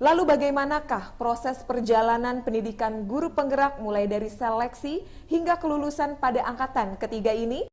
Lalu bagaimanakah proses perjalanan pendidikan guru penggerak mulai dari seleksi hingga kelulusan pada angkatan ketiga ini?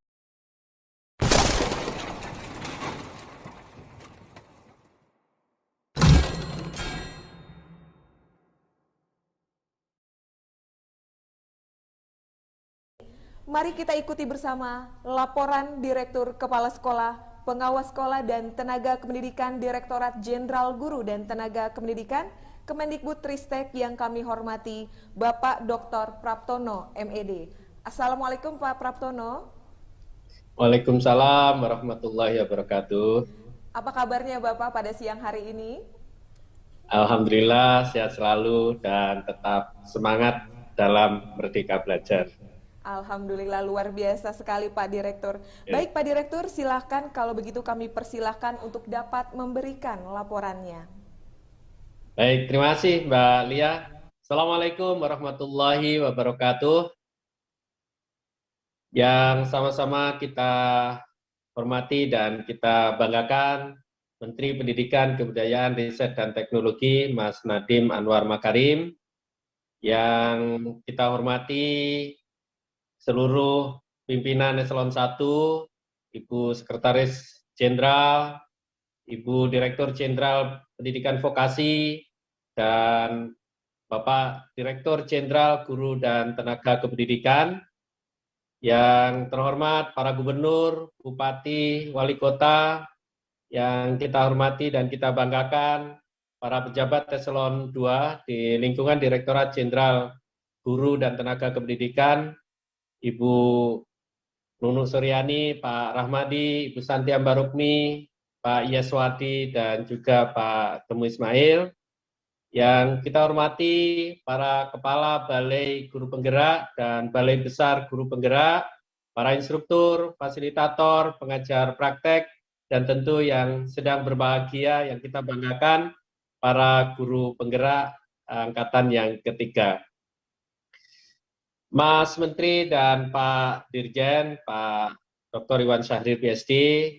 Mari kita ikuti bersama laporan Direktur Kepala Sekolah, Pengawas Sekolah dan Tenaga Kependidikan Direktorat Jenderal Guru dan Tenaga Kependidikan Kemendikbudristek yang kami hormati, Bapak Dr. Praptono, MED. Assalamualaikum Pak Praptono. Waalaikumsalam warahmatullahi wabarakatuh. Apa kabarnya Bapak pada siang hari ini? Alhamdulillah sehat selalu dan tetap semangat dalam Merdeka Belajar. Alhamdulillah luar biasa sekali Pak Direktur. Ya. Baik Pak Direktur, silahkan kalau begitu kami persilahkan untuk dapat memberikan laporannya. Baik, terima kasih Mbak Lia. Assalamualaikum warahmatullahi wabarakatuh. Yang sama-sama kita hormati dan kita banggakan Menteri Pendidikan, Kebudayaan, Riset, dan Teknologi Mas Nadiem Anwar Makarim, yang kita hormati seluruh pimpinan Eselon 1, Ibu Sekretaris Jenderal, Ibu Direktur Jenderal Pendidikan Vokasi, dan Bapak Direktur Jenderal Guru dan Tenaga Kependidikan, yang terhormat para gubernur, bupati, wali kota, yang kita hormati dan kita banggakan, para pejabat Eselon 2 di lingkungan Direktorat Jenderal Guru dan Tenaga Kependidikan, Ibu Nunu Suryani, Pak Rahmadi, Ibu Santi Ambarukmi, Pak Yaswadi, dan juga Pak Temu Ismail. Yang kita hormati para Kepala Balai Guru Penggerak dan Balai Besar Guru Penggerak, para instruktur, fasilitator, pengajar praktek, dan tentu yang sedang berbahagia yang kita banggakan, para guru penggerak angkatan yang ketiga. Mas Menteri dan Pak Dirjen, Pak Dr. Iwan Syahrir PhD,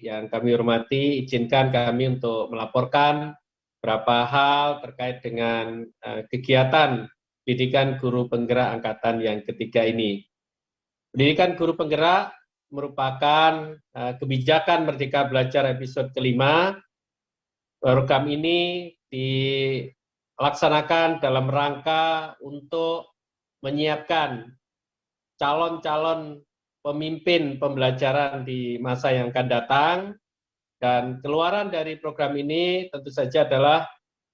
yang kami hormati, izinkan kami untuk melaporkan beberapa hal terkait dengan kegiatan pendidikan guru penggerak angkatan yang ketiga ini. Pendidikan guru penggerak merupakan kebijakan Merdeka Belajar episode kelima. Program ini dilaksanakan dalam rangka untuk menyiapkan calon-calon pemimpin pembelajaran di masa yang akan datang, dan keluaran dari program ini tentu saja adalah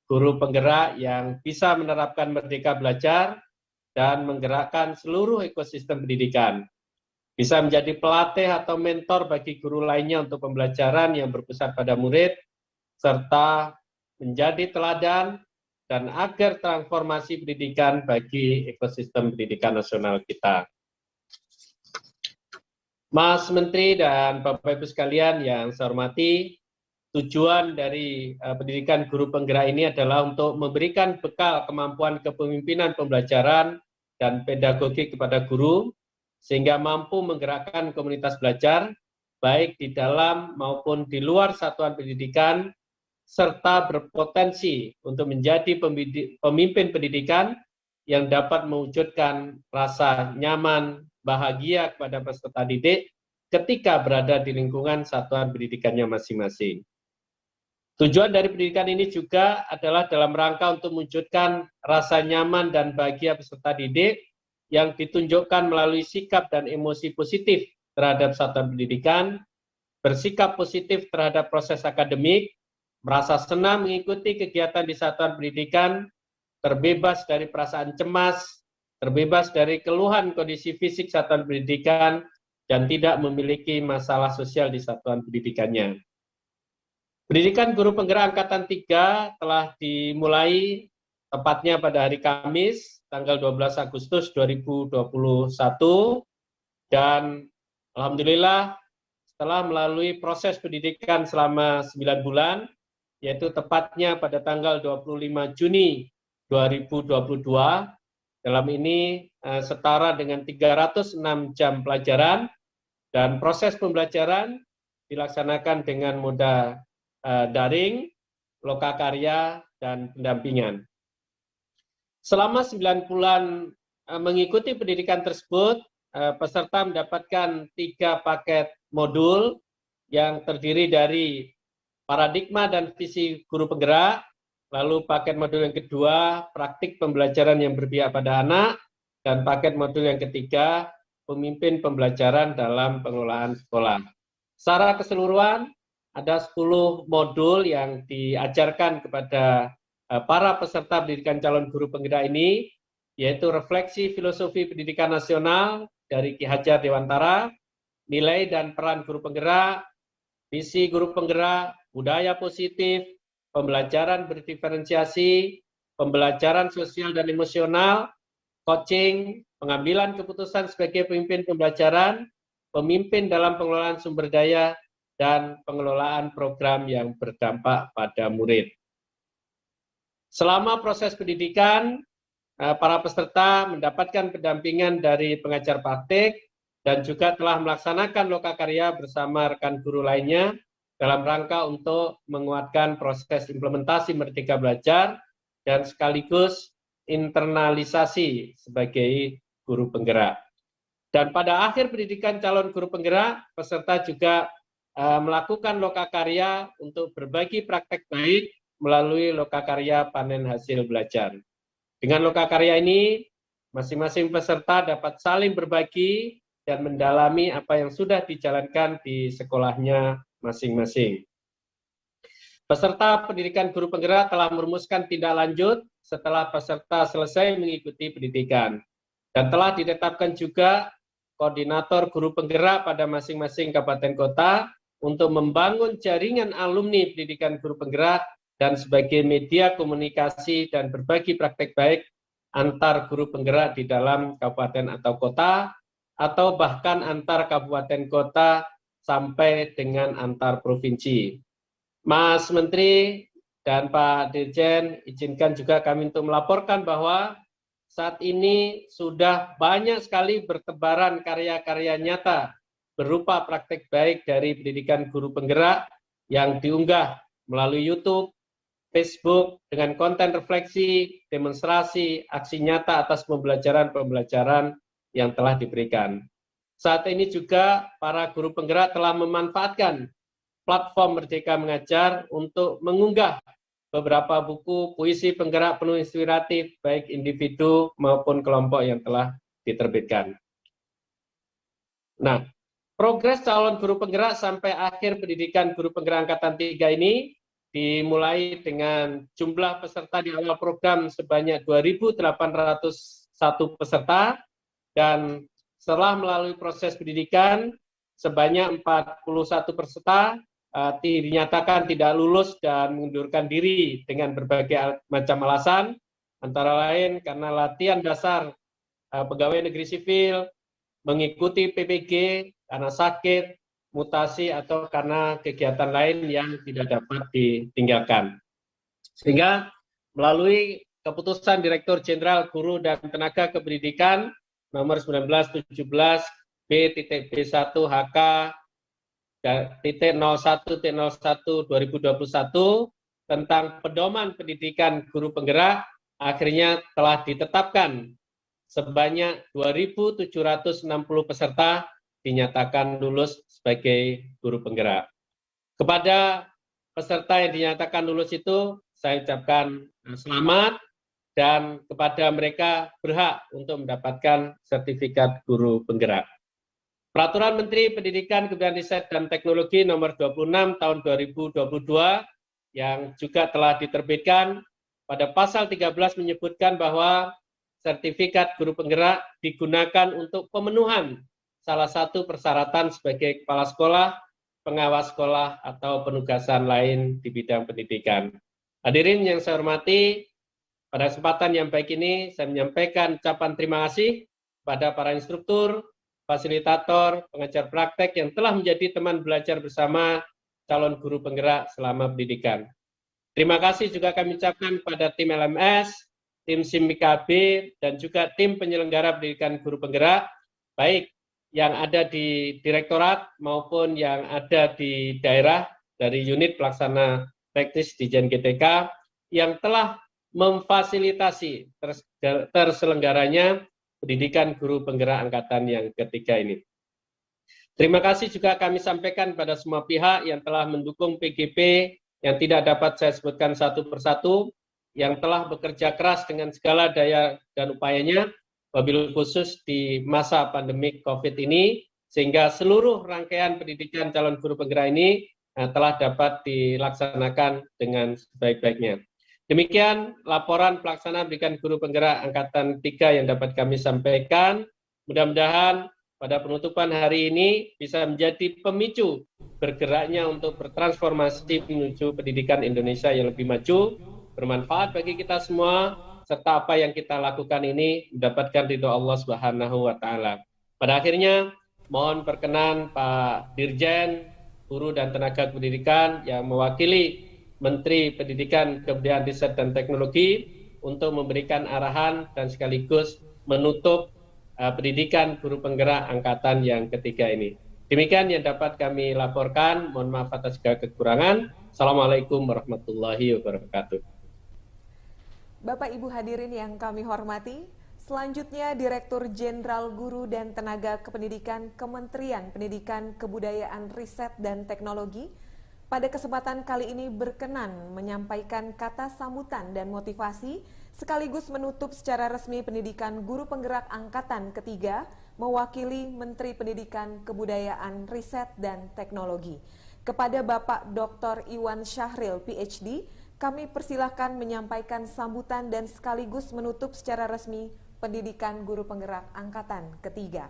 guru penggerak yang bisa menerapkan Merdeka Belajar dan menggerakkan seluruh ekosistem pendidikan. Bisa menjadi pelatih atau mentor bagi guru lainnya untuk pembelajaran yang berpusat pada murid, serta menjadi teladan dan agar transformasi pendidikan bagi ekosistem pendidikan nasional kita. Mas Menteri dan Bapak Ibu sekalian yang saya hormati, tujuan dari pendidikan guru penggerak ini adalah untuk memberikan bekal kemampuan kepemimpinan pembelajaran dan pedagogi kepada guru, sehingga mampu menggerakkan komunitas belajar, baik di dalam maupun di luar satuan pendidikan, serta berpotensi untuk menjadi pemimpin pendidikan yang dapat mewujudkan rasa nyaman, bahagia kepada peserta didik ketika berada di lingkungan satuan pendidikannya masing-masing. Tujuan dari pendidikan ini juga adalah dalam rangka untuk mewujudkan rasa nyaman dan bahagia peserta didik yang ditunjukkan melalui sikap dan emosi positif terhadap satuan pendidikan, bersikap positif terhadap proses akademik, merasa senang mengikuti kegiatan di satuan pendidikan, terbebas dari perasaan cemas, terbebas dari keluhan kondisi fisik satuan pendidikan, dan tidak memiliki masalah sosial di satuan pendidikannya. Pendidikan guru penggerak angkatan 3 telah dimulai tepatnya pada hari Kamis, tanggal 12 Agustus 2021, dan alhamdulillah setelah melalui proses pendidikan selama 9 bulan, yaitu tepatnya pada tanggal 25 Juni 2022, dalam ini setara dengan 306 jam pelajaran, dan proses pembelajaran dilaksanakan dengan moda daring, lokakarya, dan pendampingan. Selama 9 bulan mengikuti pendidikan tersebut, peserta mendapatkan 3 paket modul yang terdiri dari paradigma dan visi guru penggerak, lalu paket modul yang kedua, praktik pembelajaran yang berpihak pada anak, dan paket modul yang ketiga, pemimpin pembelajaran dalam pengelolaan sekolah. Secara keseluruhan, ada 10 modul yang diajarkan kepada para peserta pendidikan calon guru penggerak ini, yaitu refleksi filosofi pendidikan nasional dari Ki Hajar Dewantara, nilai dan peran guru penggerak, visi guru penggerak, budaya positif, pembelajaran berdiferensiasi, pembelajaran sosial dan emosional, coaching, pengambilan keputusan sebagai pemimpin pembelajaran, pemimpin dalam pengelolaan sumber daya, dan pengelolaan program yang berdampak pada murid. Selama proses pendidikan, para peserta mendapatkan pendampingan dari pengajar praktik dan juga telah melaksanakan lokakarya bersama rekan guru lainnya dalam rangka untuk menguatkan proses implementasi Merdeka Belajar dan sekaligus internalisasi sebagai guru penggerak. Dan pada akhir pendidikan calon guru penggerak, peserta juga melakukan lokakarya untuk berbagi praktek baik melalui lokakarya panen hasil belajar. Dengan lokakarya ini, masing-masing peserta dapat saling berbagi dan mendalami apa yang sudah dijalankan di sekolahnya masing-masing. Peserta pendidikan guru penggerak telah merumuskan tindak lanjut setelah peserta selesai mengikuti pendidikan. Dan telah ditetapkan juga koordinator guru penggerak pada masing-masing kabupaten kota untuk membangun jaringan alumni pendidikan guru penggerak dan sebagai media komunikasi dan berbagi praktek baik antar guru penggerak di dalam kabupaten atau kota, atau bahkan antar kabupaten kota sampai dengan antar provinsi. Mas Menteri dan Pak Dirjen, izinkan juga kami untuk melaporkan bahwa saat ini sudah banyak sekali bertebaran karya-karya nyata berupa praktek baik dari pendidikan guru penggerak yang diunggah melalui YouTube, Facebook dengan konten refleksi, demonstrasi, aksi nyata atas pembelajaran-pembelajaran yang telah diberikan. Saat ini juga para guru penggerak telah memanfaatkan platform Merdeka Mengajar untuk mengunggah beberapa buku puisi penggerak penuh inspiratif baik individu maupun kelompok yang telah diterbitkan. Nah, progres calon guru penggerak sampai akhir pendidikan guru penggerak angkatan 3 ini dimulai dengan jumlah peserta di awal program sebanyak 2.801 peserta dan setelah melalui proses pendidikan sebanyak 41 peserta dinyatakan tidak lulus dan mengundurkan diri dengan berbagai macam alasan, antara lain karena latihan dasar pegawai negeri sipil, mengikuti PPG karena sakit, mutasi, atau karena kegiatan lain yang tidak dapat ditinggalkan. Sehingga melalui keputusan Direktur Jenderal Guru dan Tenaga Kependidikan nomor 1917 B.B1 HK .01.01/2021 tentang pedoman pendidikan guru penggerak akhirnya telah ditetapkan sebanyak 2.760 peserta dinyatakan lulus sebagai guru penggerak. Kepada peserta yang dinyatakan lulus itu saya ucapkan selamat dan kepada mereka berhak untuk mendapatkan sertifikat guru penggerak. Peraturan Menteri Pendidikan, Kebudayaan, Riset, dan Teknologi nomor 26 tahun 2022 yang juga telah diterbitkan pada pasal 13 menyebutkan bahwa sertifikat guru penggerak digunakan untuk pemenuhan salah satu persyaratan sebagai kepala sekolah, pengawas sekolah, atau penugasan lain di bidang pendidikan. Hadirin yang saya hormati, pada kesempatan yang baik ini saya menyampaikan ucapan terima kasih pada para instruktur, fasilitator, pengajar praktek yang telah menjadi teman belajar bersama calon guru penggerak selama pendidikan. Terima kasih juga kami ucapkan pada tim LMS, tim SIMIKB, dan juga tim penyelenggara pendidikan guru penggerak, baik yang ada di direktorat maupun yang ada di daerah dari unit pelaksana teknis Dijen GTK yang telah memfasilitasi terselenggaranya pendidikan guru penggerak angkatan yang ketiga ini. Terima kasih juga kami sampaikan pada semua pihak yang telah mendukung PGP yang tidak dapat saya sebutkan satu persatu, yang telah bekerja keras dengan segala daya dan upayanya, wabil khusus di masa pandemik COVID ini, sehingga seluruh rangkaian pendidikan calon guru penggerak ini telah dapat dilaksanakan dengan sebaik-baiknya. Demikian laporan pelaksanaan pendidikan guru penggerak angkatan 3 yang dapat kami sampaikan. Mudah-mudahan pada penutupan hari ini bisa menjadi pemicu bergeraknya untuk bertransformasi menuju pendidikan Indonesia yang lebih maju, bermanfaat bagi kita semua, serta apa yang kita lakukan ini mendapatkan ridho Allah Subhanahu wa Ta'ala. Pada akhirnya, mohon perkenan Pak Dirjen, Guru dan Tenaga Pendidikan yang mewakili Menteri Pendidikan, Kebudayaan, Riset dan Teknologi untuk memberikan arahan dan sekaligus menutup pendidikan guru penggerak angkatan yang ketiga ini. Demikian yang dapat kami laporkan. Mohon maaf atas segala kekurangan. Assalamualaikum warahmatullahi wabarakatuh. Bapak Ibu hadirin yang kami hormati, selanjutnya Direktur Jenderal Guru dan Tenaga Kependidikan Kementerian Pendidikan, Kebudayaan, Riset dan Teknologi pada kesempatan kali ini berkenan menyampaikan kata sambutan dan motivasi sekaligus menutup secara resmi pendidikan guru penggerak angkatan ketiga mewakili Menteri Pendidikan, Kebudayaan, Riset dan Teknologi. Kepada Bapak Dr. Iwan Syahril, PhD, kami persilahkan menyampaikan sambutan dan sekaligus menutup secara resmi pendidikan guru penggerak angkatan ketiga.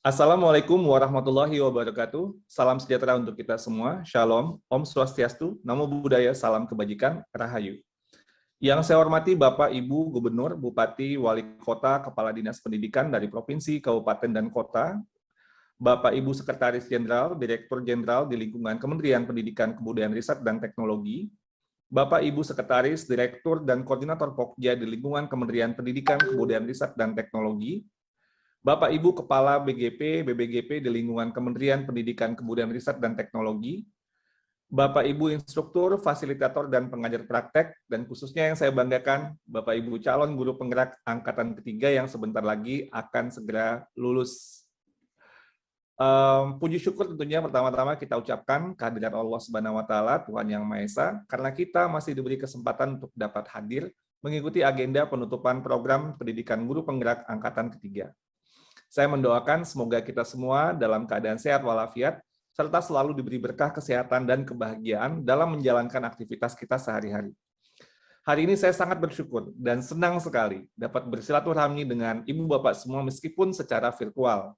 Assalamualaikum warahmatullahi wabarakatuh. Salam sejahtera untuk kita semua. Shalom, Om Swastiastu, Namo Buddhaya, salam kebajikan, Rahayu. Yang saya hormati Bapak, Ibu, Gubernur, Bupati, Wali Kota, Kepala Dinas Pendidikan dari Provinsi, Kabupaten, dan Kota, Bapak, Ibu Sekretaris Jenderal, Direktur Jenderal di lingkungan Kementerian Pendidikan, Kebudayaan, Riset, dan Teknologi, Bapak, Ibu Sekretaris, Direktur, dan Koordinator Pokja di lingkungan Kementerian Pendidikan, Kebudayaan, Riset, dan Teknologi, Bapak Ibu Kepala BGP, BBGP di lingkungan Kementerian Pendidikan, Kebudayaan, Riset, dan Teknologi, Bapak Ibu Instruktur, Fasilitator, dan Pengajar Praktek, dan khususnya yang saya banggakan, Bapak Ibu calon guru penggerak angkatan ketiga yang sebentar lagi akan segera lulus. Puji syukur tentunya pertama-tama kita ucapkan kehadiran Allah Subhanahu wa Ta'ala, Tuhan Yang Maha Esa, karena kita masih diberi kesempatan untuk dapat hadir mengikuti agenda penutupan program pendidikan guru penggerak angkatan ketiga. Saya mendoakan semoga kita semua dalam keadaan sehat walafiat, serta selalu diberi berkah kesehatan dan kebahagiaan dalam menjalankan aktivitas kita sehari-hari. Hari ini saya sangat bersyukur dan senang sekali dapat bersilaturahmi dengan Ibu Bapak semua meskipun secara virtual.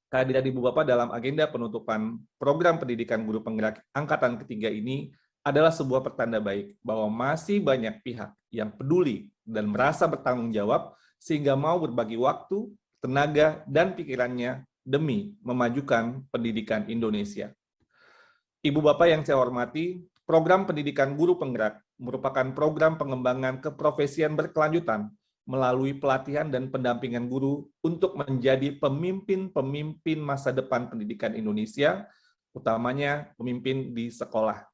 Kehadiran Ibu Bapak dalam agenda penutupan program pendidikan guru penggerak angkatan ketiga ini adalah sebuah pertanda baik bahwa masih banyak pihak yang peduli dan merasa bertanggung jawab sehingga mau berbagi waktu, tenaga, dan pikirannya demi memajukan pendidikan Indonesia. Ibu Bapak yang saya hormati, program pendidikan guru penggerak merupakan program pengembangan keprofesian berkelanjutan melalui pelatihan dan pendampingan guru untuk menjadi pemimpin-pemimpin masa depan pendidikan Indonesia, utamanya pemimpin di sekolah.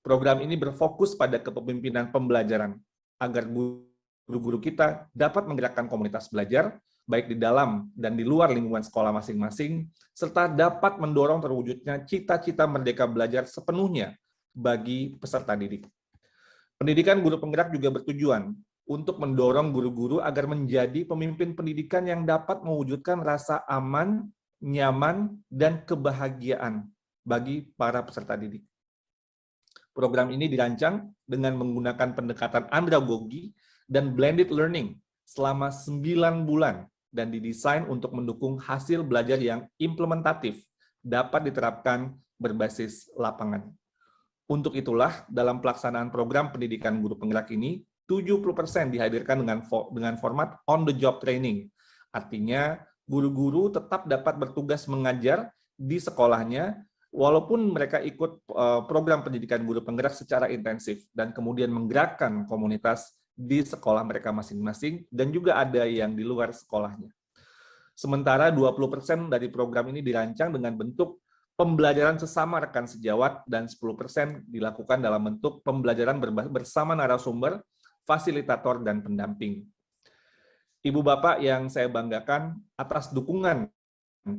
Program ini berfokus pada kepemimpinan pembelajaran, agar guru-guru kita dapat menggerakkan komunitas belajar, baik di dalam dan di luar lingkungan sekolah masing-masing, serta dapat mendorong terwujudnya cita-cita merdeka belajar sepenuhnya bagi peserta didik. Pendidikan guru penggerak juga bertujuan untuk mendorong guru-guru agar menjadi pemimpin pendidikan yang dapat mewujudkan rasa aman, nyaman, dan kebahagiaan bagi para peserta didik. Program ini dirancang dengan menggunakan pendekatan andragogi dan blended learning selama 9 bulan, dan didesain untuk mendukung hasil belajar yang implementatif dapat diterapkan berbasis lapangan. Untuk itulah, dalam pelaksanaan program pendidikan guru penggerak ini, 70% dihadirkan dengan format on-the-job training. Artinya, guru-guru tetap dapat bertugas mengajar di sekolahnya, walaupun mereka ikut program pendidikan guru penggerak secara intensif, dan kemudian menggerakkan komunitas di sekolah mereka masing-masing, dan juga ada yang di luar sekolahnya. Sementara 20% dari program ini dirancang dengan bentuk pembelajaran sesama rekan sejawat, dan 10% dilakukan dalam bentuk pembelajaran bersama narasumber, fasilitator, dan pendamping. Ibu Bapak yang saya banggakan, atas dukungan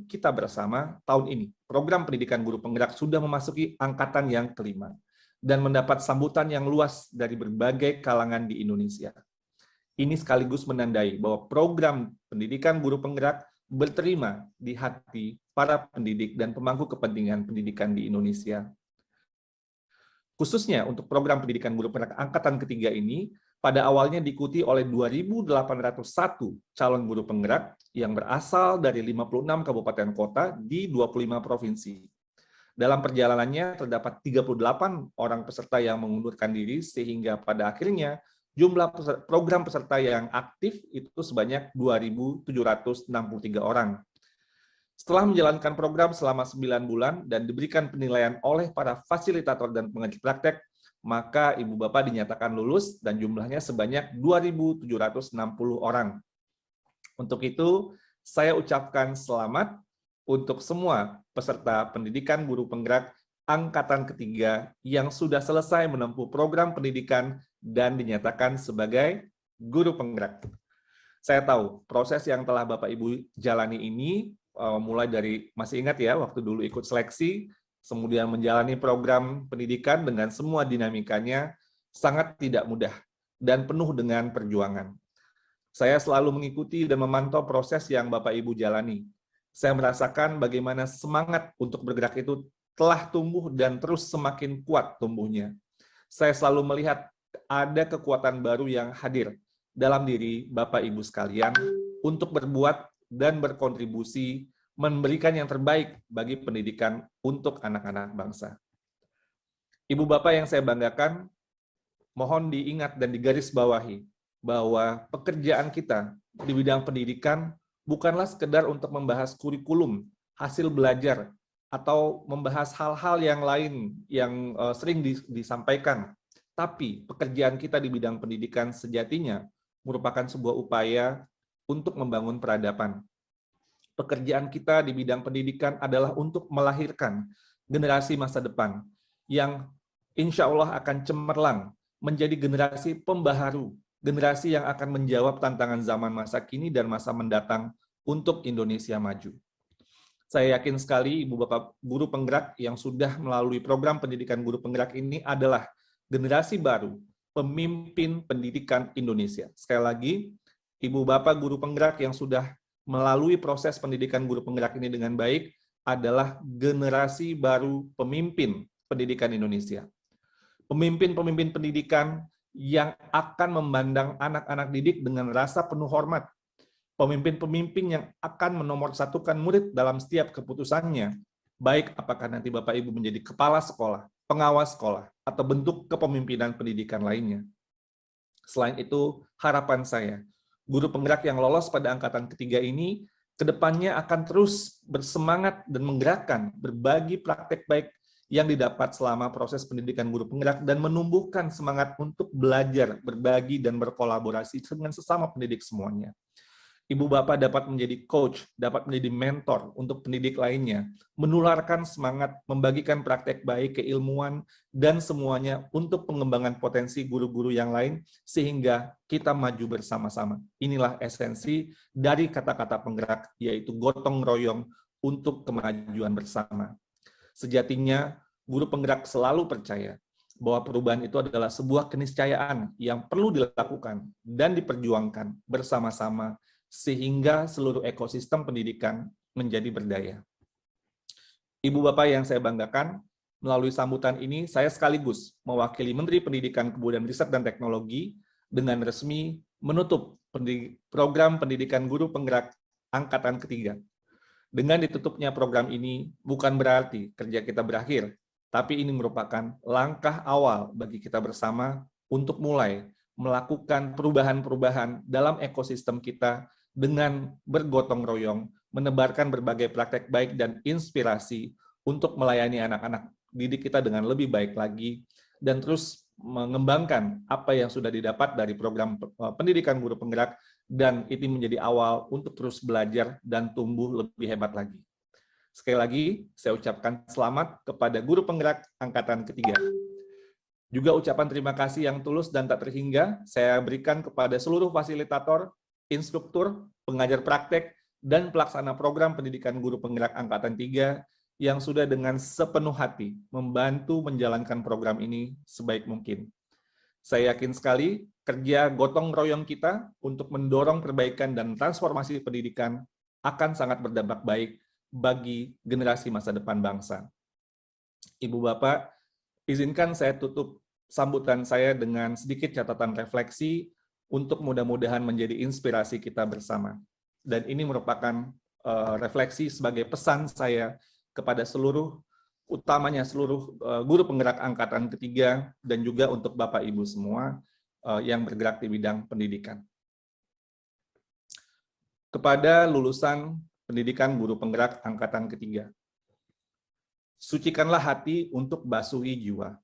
kita bersama tahun ini, program pendidikan guru penggerak sudah memasuki angkatan yang kelima dan mendapat sambutan yang luas dari berbagai kalangan di Indonesia. Ini sekaligus menandai bahwa program pendidikan guru penggerak berterima di hati para pendidik dan pemangku kepentingan pendidikan di Indonesia. Khususnya untuk program pendidikan guru penggerak angkatan ketiga ini, pada awalnya diikuti oleh 2.801 calon guru penggerak yang berasal dari 56 kabupaten kota di 25 provinsi. Dalam perjalanannya terdapat 38 orang peserta yang mengundurkan diri, sehingga pada akhirnya jumlah program peserta yang aktif itu sebanyak 2.763 orang. Setelah menjalankan program selama 9 bulan dan diberikan penilaian oleh para fasilitator dan pengajar praktek, maka Ibu Bapak dinyatakan lulus dan jumlahnya sebanyak 2.760 orang. Untuk itu, saya ucapkan selamat untuk semua peserta pendidikan guru penggerak angkatan ketiga yang sudah selesai menempuh program pendidikan dan dinyatakan sebagai guru penggerak. Saya tahu proses yang telah Bapak Ibu jalani ini mulai dari, masih ingat ya, waktu dulu ikut seleksi, kemudian menjalani program pendidikan dengan semua dinamikanya sangat tidak mudah dan penuh dengan perjuangan. Saya selalu mengikuti dan memantau proses yang Bapak Ibu jalani. Saya merasakan bagaimana semangat untuk bergerak itu telah tumbuh dan terus semakin kuat tumbuhnya. Saya selalu melihat ada kekuatan baru yang hadir dalam diri Bapak Ibu sekalian untuk berbuat dan berkontribusi memberikan yang terbaik bagi pendidikan untuk anak-anak bangsa. Ibu Bapak yang saya banggakan, mohon diingat dan digarisbawahi bahwa pekerjaan kita di bidang pendidikan bukanlah sekedar untuk membahas kurikulum, hasil belajar, atau membahas hal-hal yang lain yang sering disampaikan. Tapi pekerjaan kita di bidang pendidikan sejatinya merupakan sebuah upaya untuk membangun peradaban. Pekerjaan kita di bidang pendidikan adalah untuk melahirkan generasi masa depan yang insya Allah akan cemerlang menjadi generasi pembaharu, generasi yang akan menjawab tantangan zaman masa kini dan masa mendatang untuk Indonesia maju. Saya yakin sekali Ibu Bapak guru penggerak yang sudah melalui program pendidikan guru penggerak ini adalah generasi baru pemimpin pendidikan Indonesia. Sekali lagi, Ibu Bapak guru penggerak yang sudah melalui proses pendidikan guru penggerak ini dengan baik adalah generasi baru pemimpin pendidikan Indonesia. Pemimpin-pemimpin pendidikan yang akan memandang anak-anak didik dengan rasa penuh hormat. Pemimpin-pemimpin yang akan menomorsatukan murid dalam setiap keputusannya, baik apakah nanti Bapak Ibu menjadi kepala sekolah, pengawas sekolah, atau bentuk kepemimpinan pendidikan lainnya. Selain itu, harapan saya, guru penggerak yang lolos pada angkatan ketiga ini, kedepannya akan terus bersemangat dan menggerakkan berbagi praktek baik yang didapat selama proses pendidikan guru penggerak dan menumbuhkan semangat untuk belajar, berbagi, dan berkolaborasi dengan sesama pendidik semuanya. Ibu Bapak dapat menjadi coach, dapat menjadi mentor untuk pendidik lainnya, menularkan semangat, membagikan praktek baik, keilmuan, dan semuanya untuk pengembangan potensi guru-guru yang lain, sehingga kita maju bersama-sama. Inilah esensi dari kata-kata penggerak, yaitu gotong royong untuk kemajuan bersama. Sejatinya, guru penggerak selalu percaya bahwa perubahan itu adalah sebuah keniscayaan yang perlu dilakukan dan diperjuangkan bersama-sama, sehingga seluruh ekosistem pendidikan menjadi berdaya. Ibu Bapak yang saya banggakan, melalui sambutan ini saya sekaligus mewakili Menteri Pendidikan, Kebudayaan, Riset, dan Teknologi dengan resmi menutup program pendidikan guru penggerak angkatan ketiga. Dengan ditutupnya program ini bukan berarti kerja kita berakhir, tapi ini merupakan langkah awal bagi kita bersama untuk mulai melakukan perubahan-perubahan dalam ekosistem kita dengan bergotong royong, menebarkan berbagai praktek baik dan inspirasi untuk melayani anak-anak didik kita dengan lebih baik lagi, dan terus mengembangkan apa yang sudah didapat dari program pendidikan guru penggerak, dan ini menjadi awal untuk terus belajar dan tumbuh lebih hebat lagi. Sekali lagi, saya ucapkan selamat kepada guru penggerak angkatan ketiga. Juga ucapan terima kasih yang tulus dan tak terhingga saya berikan kepada seluruh fasilitator, instruktur, pengajar praktek, dan pelaksana program pendidikan guru penggerak angkatan 3 yang sudah dengan sepenuh hati membantu menjalankan program ini sebaik mungkin. Saya yakin sekali kerja gotong royong kita untuk mendorong perbaikan dan transformasi pendidikan akan sangat berdampak baik bagi generasi masa depan bangsa. Ibu Bapak, izinkan saya tutup sambutan saya dengan sedikit catatan refleksi untuk mudah-mudahan menjadi inspirasi kita bersama. Dan ini merupakan refleksi sebagai pesan saya kepada utamanya seluruh guru penggerak angkatan ketiga dan juga untuk Bapak Ibu semua yang bergerak di bidang pendidikan. Kepada lulusan pendidikan guru penggerak angkatan ketiga, sucikanlah hati untuk basuhi jiwa.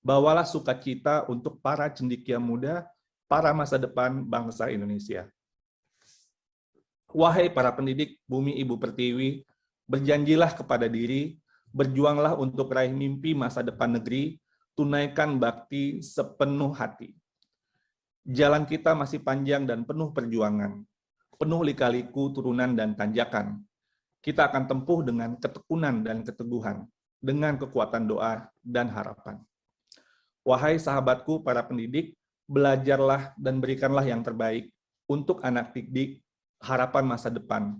Bawalah sukacita untuk para cendekia muda, para masa depan bangsa Indonesia. Wahai para pendidik bumi Ibu Pertiwi, berjanjilah kepada diri, berjuanglah untuk raih mimpi masa depan negeri, tunaikan bakti sepenuh hati. Jalan kita masih panjang dan penuh perjuangan, penuh lika-liku turunan dan tanjakan. Kita akan tempuh dengan ketekunan dan keteguhan, dengan kekuatan doa dan harapan. Wahai sahabatku para pendidik, belajarlah dan berikanlah yang terbaik untuk anak didik harapan masa depan.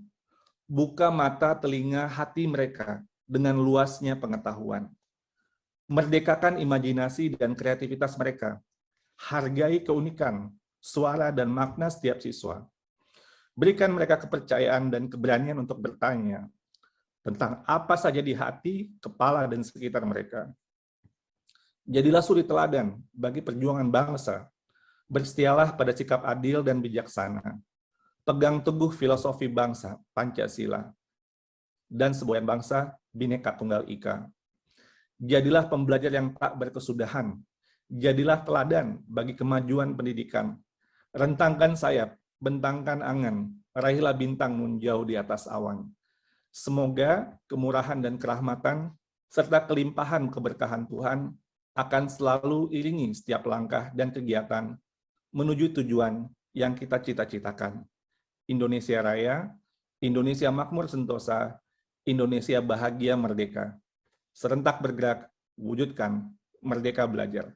Buka mata, telinga, hati mereka dengan luasnya pengetahuan. Merdekakan imajinasi dan kreativitas mereka. Hargai keunikan, suara dan makna setiap siswa. Berikan mereka kepercayaan dan keberanian untuk bertanya tentang apa saja di hati, kepala, dan sekitar mereka. Jadilah suri teladan bagi perjuangan bangsa. Bersetialah pada sikap adil dan bijaksana. Pegang teguh filosofi bangsa, Pancasila. Dan semboyan bangsa, Bhinneka Tunggal Ika. Jadilah pembelajar yang tak berkesudahan. Jadilah teladan bagi kemajuan pendidikan. Rentangkan sayap, bentangkan angan, raihlah bintang menjauh di atas awan. Semoga kemurahan dan kerahmatan, serta kelimpahan keberkahan Tuhan akan selalu iringi setiap langkah dan kegiatan menuju tujuan yang kita cita-citakan. Indonesia Raya, Indonesia makmur sentosa, Indonesia bahagia merdeka. Serentak bergerak, wujudkan, merdeka belajar.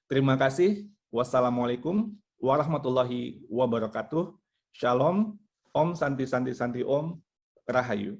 Terima kasih. Wassalamualaikum warahmatullahi wabarakatuh. Shalom, Om Santi Santi Santi Om, Rahayu.